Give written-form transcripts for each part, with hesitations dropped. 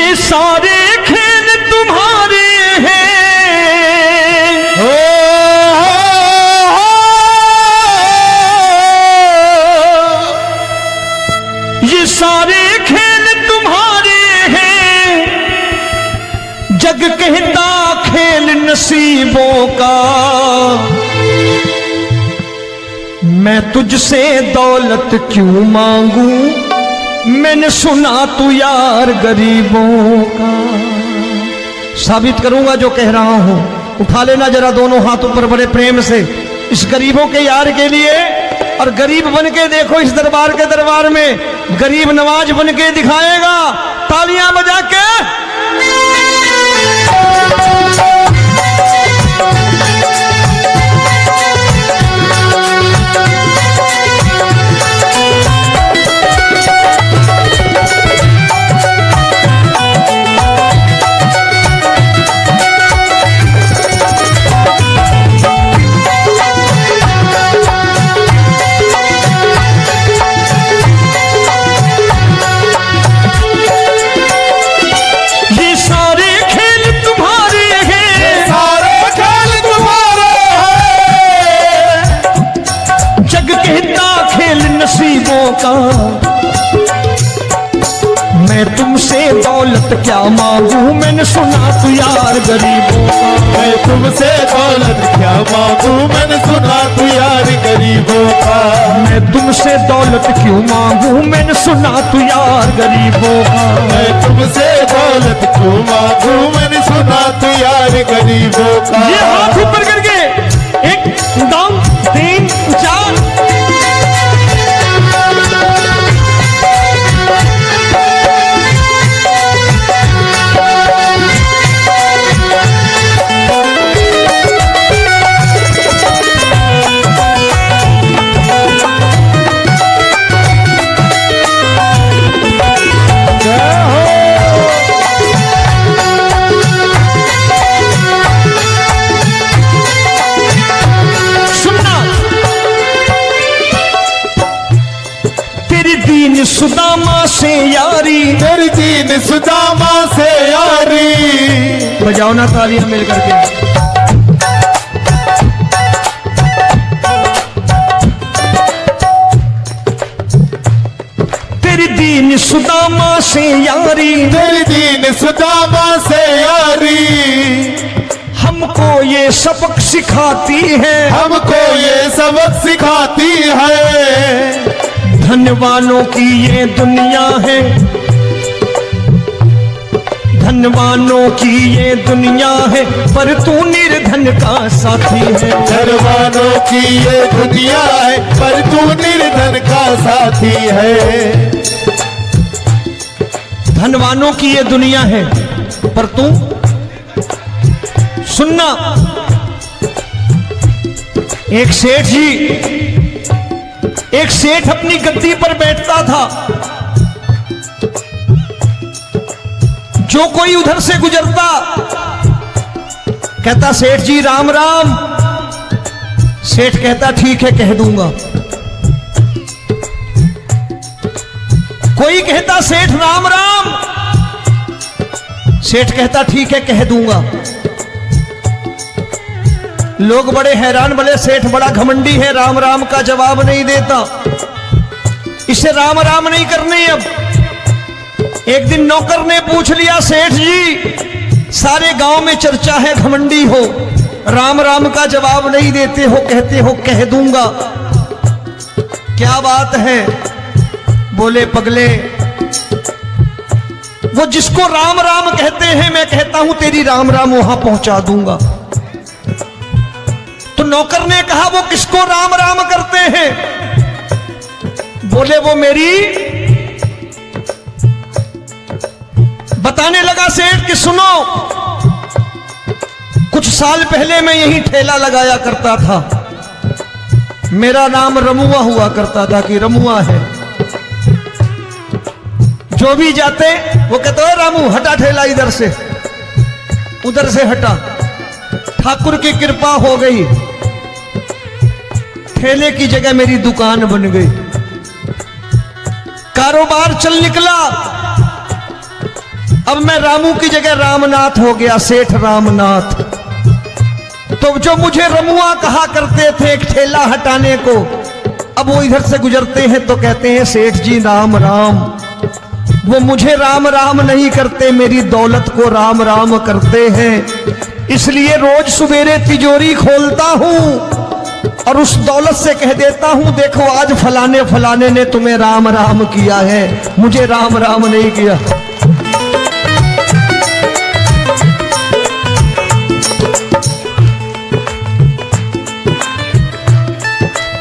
ये सारे खेल तुम्हारे हैं, ये सारे खेल तुम्हारे हैं, जग कहता खेल नसीबों का। मैं तुझसे दौलत क्यों मांगू, मैंने सुना तू यार गरीबों का। साबित करूंगा जो कह रहा हूं। उठा लेना जरा दोनों हाथों पर बड़े प्रेम से इस गरीबों के यार के लिए, और गरीब बन के देखो इस दरबार के दरबार में गरीब नवाज बन के दिखाएगा, तालियां बजा के। का मैं तुमसे दौलत क्या मांगू, मैंने सुना तू यार गरीबों का। मैं तुमसे दौलत क्या मांगू, मैंने सुना तू यार गरीबों का। मैं तुमसे दौलत क्यों मांगू, मैंने सुना तू यार गरीबों का। मैं तुमसे दौलत क्यों मांगू, मैंने सुना तू यार गरीबों का। ये हाथ ऊपर करके 1 2 3 4 सुदामा से यारी, तेरी दीन सुदामा से यारी। बजाओ ना तालियां मिल करके। तेरी दीन सुदामा से यारी, तेरी दीन सुदामा से यारी। हमको ये सबक सिखाती है, हमको ये सबक सिखाती है। धनवानों की ये दुनिया है, धनवानों की ये दुनिया है, पर तू निर्धन का साथी है। धनवानों की ये दुनिया है, पर तू निर्धन का साथी है। धनवानों की ये दुनिया है, पर तू सुनना। एक सेठ जी, एक सेठ अपनी गद्दी पर बैठता था। जो कोई उधर से गुजरता कहता सेठ जी राम राम। सेठ कहता ठीक है कह दूंगा। कोई कहता सेठ राम राम। सेठ कहता ठीक है कह दूंगा। लोग बड़े हैरान, बोले सेठ बड़ा घमंडी है, राम राम का जवाब नहीं देता, इसे राम राम नहीं करने। अब एक दिन नौकर ने पूछ लिया, सेठ जी सारे गांव में चर्चा है घमंडी हो, राम राम का जवाब नहीं देते हो, कहते हो कह दूंगा, क्या बात है? बोले पगले, वो जिसको राम राम कहते हैं मैं कहता हूं तेरी राम राम वहां पहुंचा दूंगा। तो नौकर ने कहा वो किसको राम राम करते हैं? बोले वो मेरी। बताने लगा सेठ कि सुनो, कुछ साल पहले मैं यहीं ठेला लगाया करता था, मेरा नाम रमुआ हुआ करता था कि रमुआ है। जो भी जाते वो कहते हो रामू हटा ठेला इधर से, उधर से हटा। ठाकुर की कृपा हो गई, ठेले की जगह मेरी दुकान बन गई, कारोबार चल निकला। अब मैं रामू की जगह रामनाथ हो गया, सेठ रामनाथ। तो जो मुझे रमुआ कहा करते थे एक ठेला हटाने को, अब वो इधर से गुजरते हैं तो कहते हैं सेठ जी राम राम। वो मुझे राम राम नहीं करते, मेरी दौलत को राम राम करते हैं। इसलिए रोज सवेरे तिजोरी खोलता हूं और उस दौलत से कह देता हूं, देखो आज फलाने फलाने ने तुम्हें राम राम किया है, मुझे राम राम नहीं किया।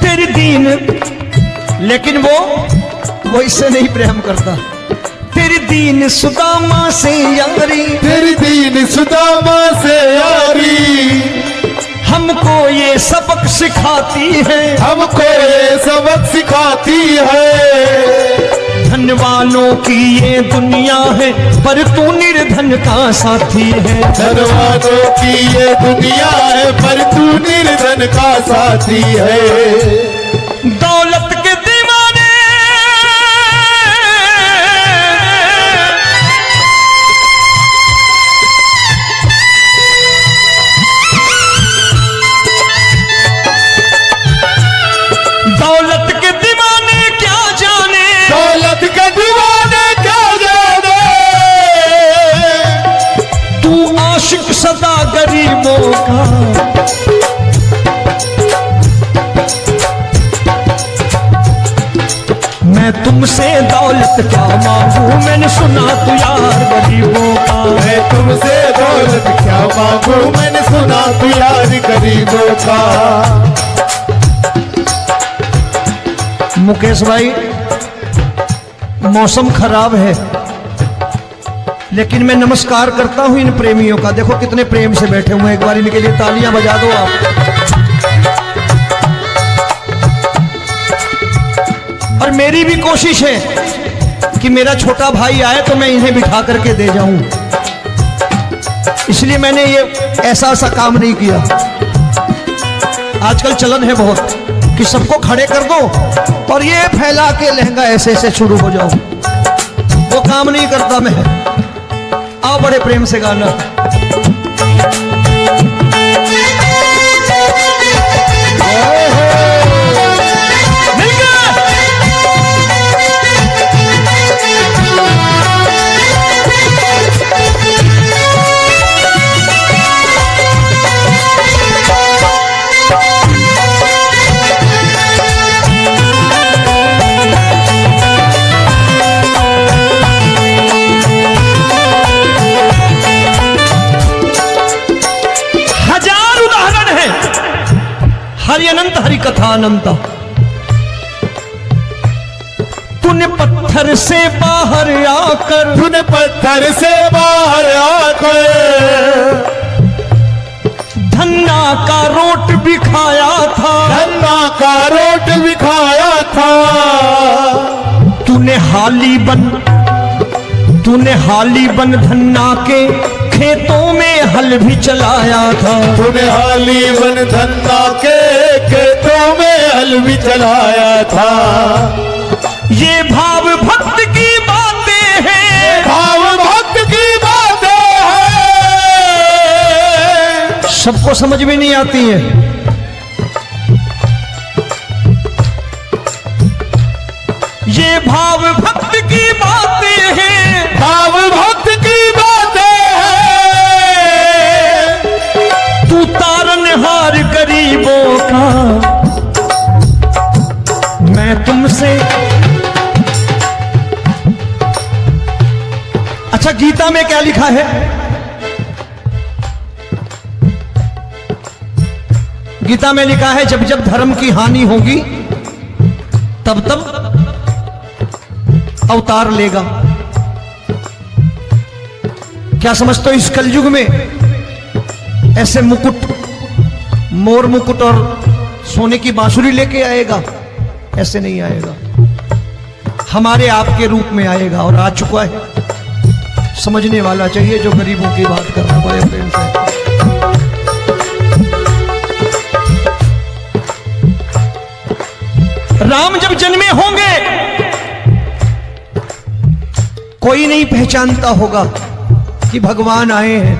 तेरी दीन, लेकिन वो इससे नहीं प्रेम करता। तेरी दीन सुदामा से यारी, तेरी दीन सुदामा से यारी, हमको ये सबक सिखाती है, हमको ये सबक सिखाती है। धन वालों की ये दुनिया है, पर तू निर्धन का साथी है। धन वालों की ये दुनिया है, पर तू निर्धन का साथी है। दौलत के दीवाने दौलत के दीवाने क्या जाने, दौलत के दीवाने क्या जाने, तू आशिक सदा गरीबों का। मैं तुमसे दौलत क्या मांगू, मैंने सुना तू यार गरीबों का। मैं तुमसे दौलत क्या मांगू, मैंने सुना तू यार गरीबों का। मुकेश भाई, मौसम खराब है, लेकिन मैं नमस्कार करता हूं इन प्रेमियों का। देखो कितने प्रेम से बैठे हुए हैं, एक बार इनके लिए तालियां बजा दो आप। और मेरी भी कोशिश है कि मेरा छोटा भाई आए तो मैं इन्हें बिठा करके दे जाऊं, इसलिए मैंने ये ऐसा काम नहीं किया। आजकल चलन है बहुत कि सबको खड़े कर दो और ये फैला के लहंगा ऐसे ऐसे शुरू हो जाओ, वो काम नहीं करता मैं। आओ बड़े प्रेम से गाना। हरि अनंत हरि कथा अनंत। तूने पत्थर से बाहर आकर, तूने पत्थर से बाहर आकर धन्ना का रोट भी खाया था, धन्ना का रोट भी खाया था। तूने हाली बन धन्ना के खेतों में हल भी चलाया था। तूने हाली बन धन्ना के खेतों में हल भी चलाया था। ये भाव भक्त की बातें हैं, भाव भक्त की बातें हैं, सबको समझ में नहीं आती है। ये भाव भक्त की बातें हैं, भाव भक्त की बातें हैं। तू तारनहार गरीबों का, मैं तुमसे। अच्छा, गीता में क्या लिखा है? गीता में लिखा है जब जब धर्म की हानि होगी तब तब अवतार लेगा। क्या समझते हो, इस कलयुग में ऐसे मुकुट, मोर मुकुट और सोने की बांसुरी लेके आएगा? ऐसे नहीं आएगा, हमारे आपके रूप में आएगा और आ चुका है। समझने वाला चाहिए जो गरीबों की बात कर रहा है बड़े प्रेम से। राम जब जन्मे होंगे कोई नहीं पहचानता होगा, कि भगवान आए हैं।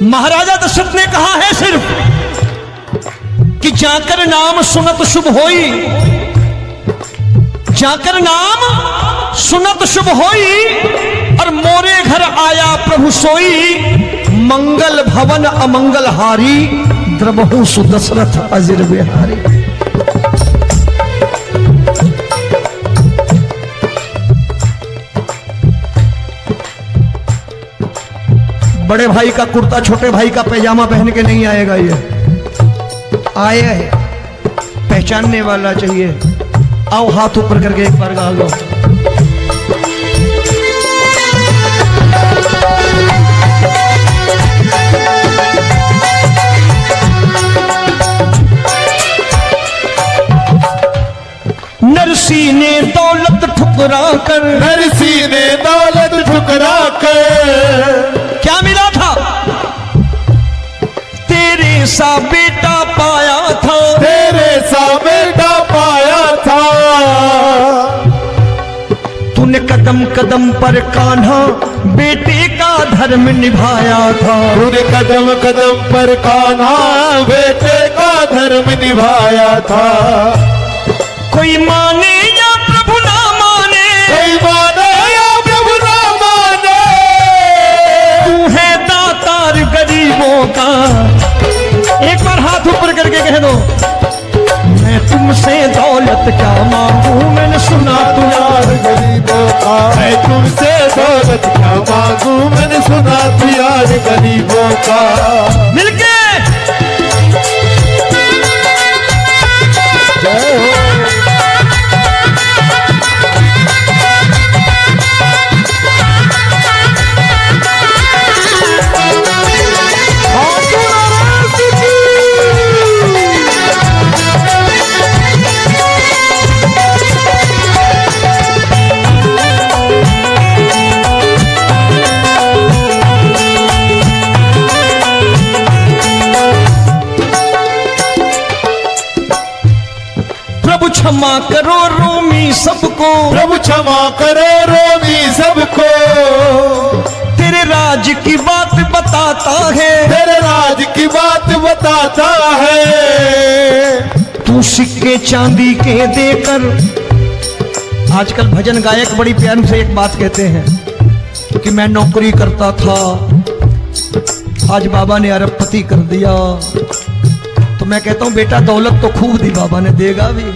महाराजा दशरथ ने कहा है सिर्फ कि जाकर नाम सुनत शुभ होई, जाकर नाम सुनत शुभ होई, और मोरे घर आया प्रभु सोई, मंगल भवन अमंगल हारी, द्रबहु सुदशरथ अजिर बिहारी। बड़े भाई का कुर्ता छोटे भाई का पैजामा पहन के नहीं आएगा, ये आया है पहचानने वाला चाहिए। आओ हाथ ऊपर करके एक बार गा लो। नरसी ने दौलत ठुकरा कर, नरसी ने दौलत ठुकरा कर, क्या मिला था? तेरे सा बेटा पाया था, तेरे सा बेटा पाया था। तूने कदम कदम पर कान्हा बेटे का धर्म निभाया था, तूने कदम कदम पर कान्हा बेटे का धर्म निभाया था। कोई माने या प्रभु ना माने, कोई माने या प्रभु ना माने, तू है दातार गरीबों का। एक बार हाथ ऊपर करके कह दो, मैं तुमसे दौलत क्या मांगू, मैंने सुना तू यार गरीबों का। मैं तुमसे दौलत क्या मांगू, मैंने सुना तू यार गरीबों का। मिलके जय हो। क्षमा करो रोमी सबको, प्रभु क्षमा करो रोमी सबको। तेरे राज की बात बताता है, तेरे राज की बात बताता है। तू सिक्के चांदी के देकर, आजकल भजन गायक बड़ी प्यार से एक बात कहते हैं कि मैं नौकरी करता था, आज बाबा ने अरबपति कर दिया। तो मैं कहता हूं बेटा दौलत तो खूब दी बाबा ने, देगा भी,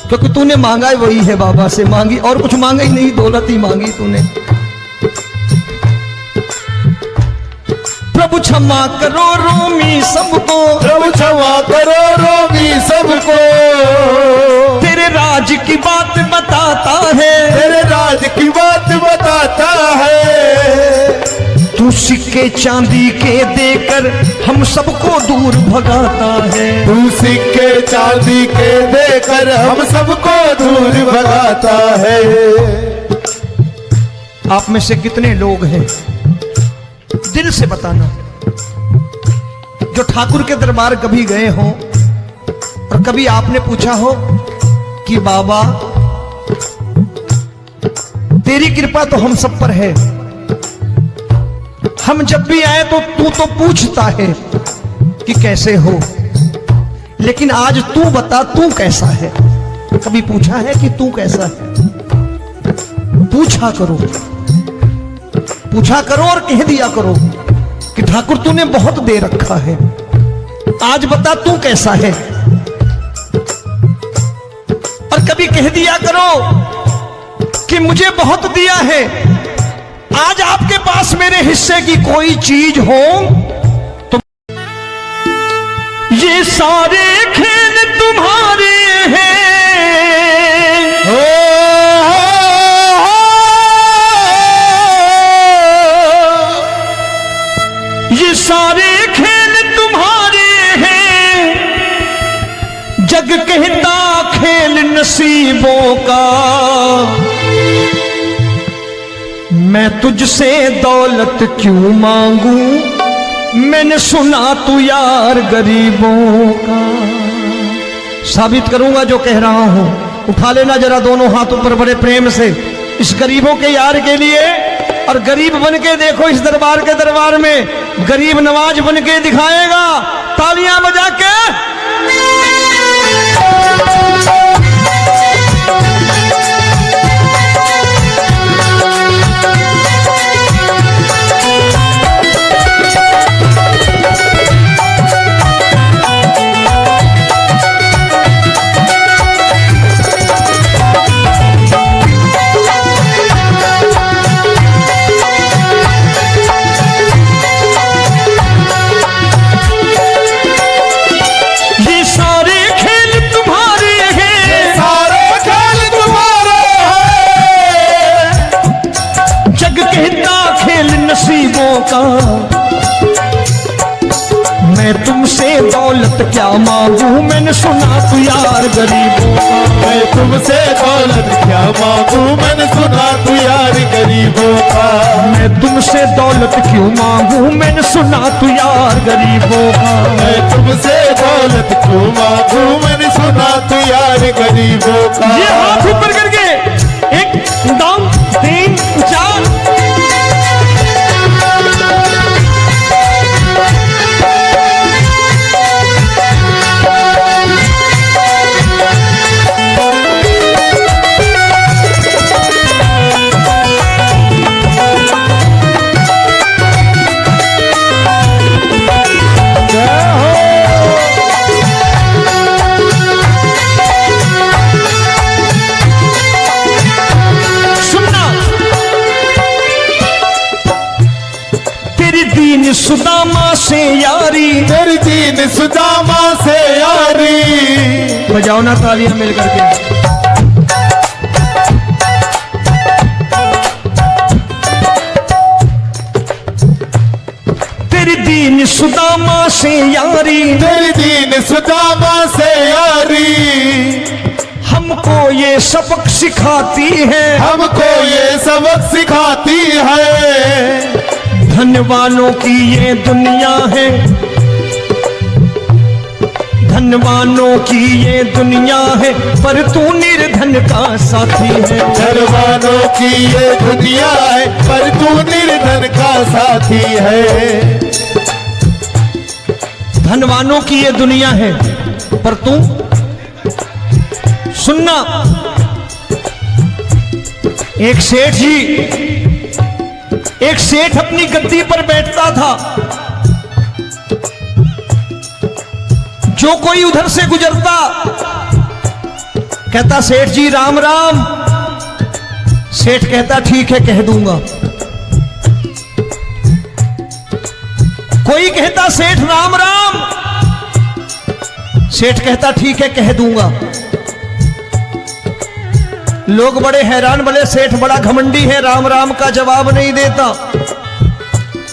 क्योंकि तूने मांगा वही है बाबा से, मांगी और कुछ मांगा ही नहीं, दौलत ही मांगी तूने। प्रभु क्षमा करो रोमी सबको, प्रभु क्षमा करो रोमी सबको। तेरे राज की बात बताता है, तेरे राज की बात बताता है। तू सिक्के चांदी के देकर हम सबको दूर भगाता है, तू सिक्के चांदी के देकर हम सबको दूर भगाता है। आप में से कितने लोग हैं, दिल से बताना, जो ठाकुर के दरबार कभी गए हो और कभी आपने पूछा हो कि बाबा तेरी कृपा तो हम सब पर है, हम जब भी आए तो तू तो पूछता है कि कैसे हो, लेकिन आज तू बता तू कैसा है। कभी पूछा है कि तू कैसा है? पूछा करो, पूछा करो और कह दिया करो कि ठाकुर तूने बहुत दे रखा है, आज बता तू कैसा है। और कभी कह दिया करो कि मुझे बहुत दिया है, आज आपके पास मेरे हिस्से की कोई चीज हो तो ये सारे खेल तुम्हारे हैं। ये सारे खेल तुम्हारे हैं, जग कहता खेल नसीबों का। मैं तुझसे दौलत क्यों मांगू, मैंने सुना तू यार गरीबों का। साबित करूंगा जो कह रहा हूं। उठा लेना जरा दोनों हाथ ऊपर बड़े प्रेम से इस गरीबों के यार के लिए। और गरीब बन के देखो इस दरबार में गरीब नवाज बन के दिखाएगा, तालियां बजा के। का मैं तुमसे दौलत क्या मांगू, मैंने सुना तू यार गरीबों का। मैं तुमसे दौलत क्या मांगू, मैंने सुना तू यार गरीबों का। मैं तुमसे दौलत क्यों मांगू, मैंने सुना तू यार गरीबों का। मैं तुमसे दौलत क्यों मांगू, मैंने सुना तू यार गरीबों का। ये हाथ ऊपर करके 1 2 3 4 सुदामा से यारी, तेरी दीन सुदामा से यारी। बजाओ ना तालियां मिल करके। तेरी दीन सुदामा से यारी, तेरी दीन सुदामा से यारी। हमको ये सबक सिखाती है, हमको ये सबक सिखाती है। धनवानों की ये दुनिया है, धनवानों की ये दुनिया है, पर तू निर्धन का साथी है। धनवानों की ये दुनिया है, पर तू निर्धन का साथी है। धनवानों की ये दुनिया है, पर तू सुनना। एक सेठ अपनी गद्दी पर बैठता था। जो कोई उधर से गुजरता कहता सेठ जी राम राम। सेठ कहता ठीक है कह दूंगा। कोई कहता सेठ राम राम। सेठ कहता ठीक है कह दूंगा। लोग बड़े हैरान, बोले सेठ बड़ा घमंडी है, राम राम का जवाब नहीं देता,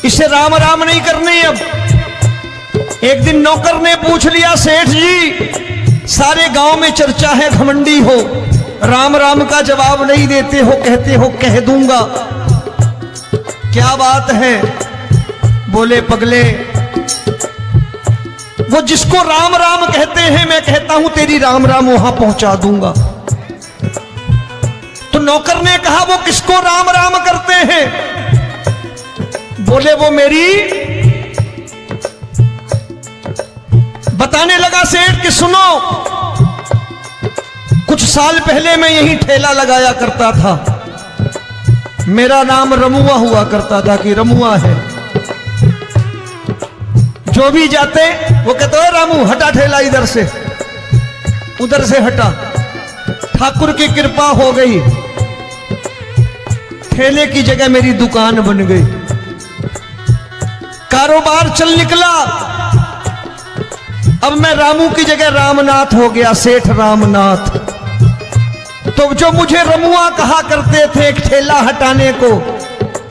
इसे राम राम नहीं करने। अब एक दिन नौकर ने पूछ लिया, सेठ जी सारे गांव में चर्चा है घमंडी हो, राम राम का जवाब नहीं देते हो, कहते हो कह दूंगा, क्या बात है? बोले पगले, वो जिसको राम राम कहते हैं मैं कहता हूं तेरी राम राम वहां पहुंचा दूंगा। तो नौकर ने कहा वो किसको राम राम करते हैं? बोले वो मेरी। बताने लगा सेठ कि सुनो, कुछ साल पहले मैं यही ठेला लगाया करता था, मेरा नाम रमुआ हुआ करता था कि रमुआ है। जो भी जाते वो कहते हो रामू हटा ठेला इधर से, उधर से हटा। ठाकुर की कृपा हो गई, ठेले की जगह मेरी दुकान बन गई, कारोबार चल निकला। अब मैं रामू की जगह रामनाथ हो गया, सेठ रामनाथ। तो जो मुझे रमुआ कहा करते थे एक ठेला हटाने को,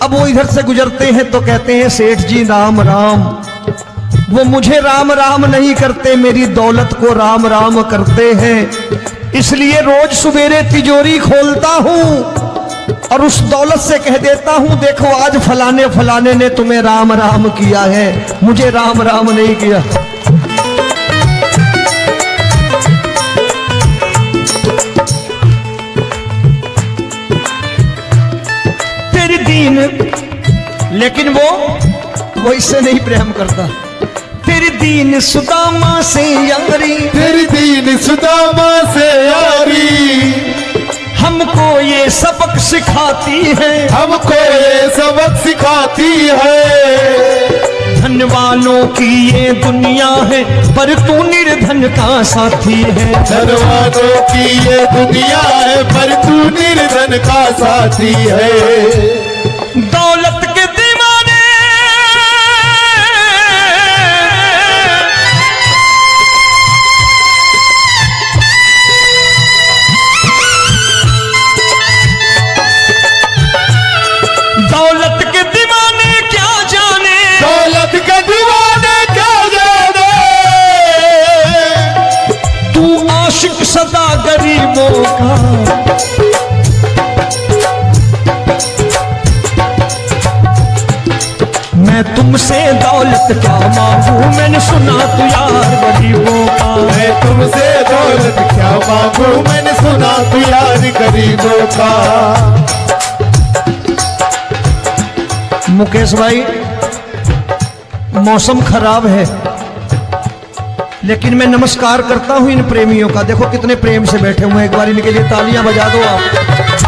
अब वो इधर से गुजरते हैं तो कहते हैं सेठ जी राम राम। वो मुझे राम राम नहीं करते, मेरी दौलत को राम राम करते हैं। इसलिए रोज सवेरे तिजोरी खोलता हूं और उस दौलत से कह देता हूं देखो आज फलाने फलाने ने तुम्हें राम राम किया है, मुझे राम राम नहीं किया। तेरी दीन लेकिन वो इससे नहीं प्रेम करता। तेरी दीन सुदामा से यारी, तेरी दीन सुदामा से यारी, हमको ये सबक सिखाती है, हमको ये सबक सिखाती है। धन वालों की ये दुनिया है, पर तू निर्धन का साथी है। धन वालों की ये दुनिया है, पर तू निर्धन का साथी है। दौलत के दीवाने दौलत के दीवाने क्या जाने, दौलत के दीवाने क्या जाने, तू आशिक सदा गरीबों का। मैं तुमसे दौलत क्या मांगू, मैंने सुना तू यार गरीबों का। मैं तुमसे दौलत क्या मांगू, मैंने सुना तू यार गरीबों का। मुकेश भाई, मौसम खराब है, लेकिन मैं नमस्कार करता हूं इन प्रेमियों का। देखो कितने प्रेम से बैठे हुए हैं, एक बार इनके लिए तालियां बजा दो आप।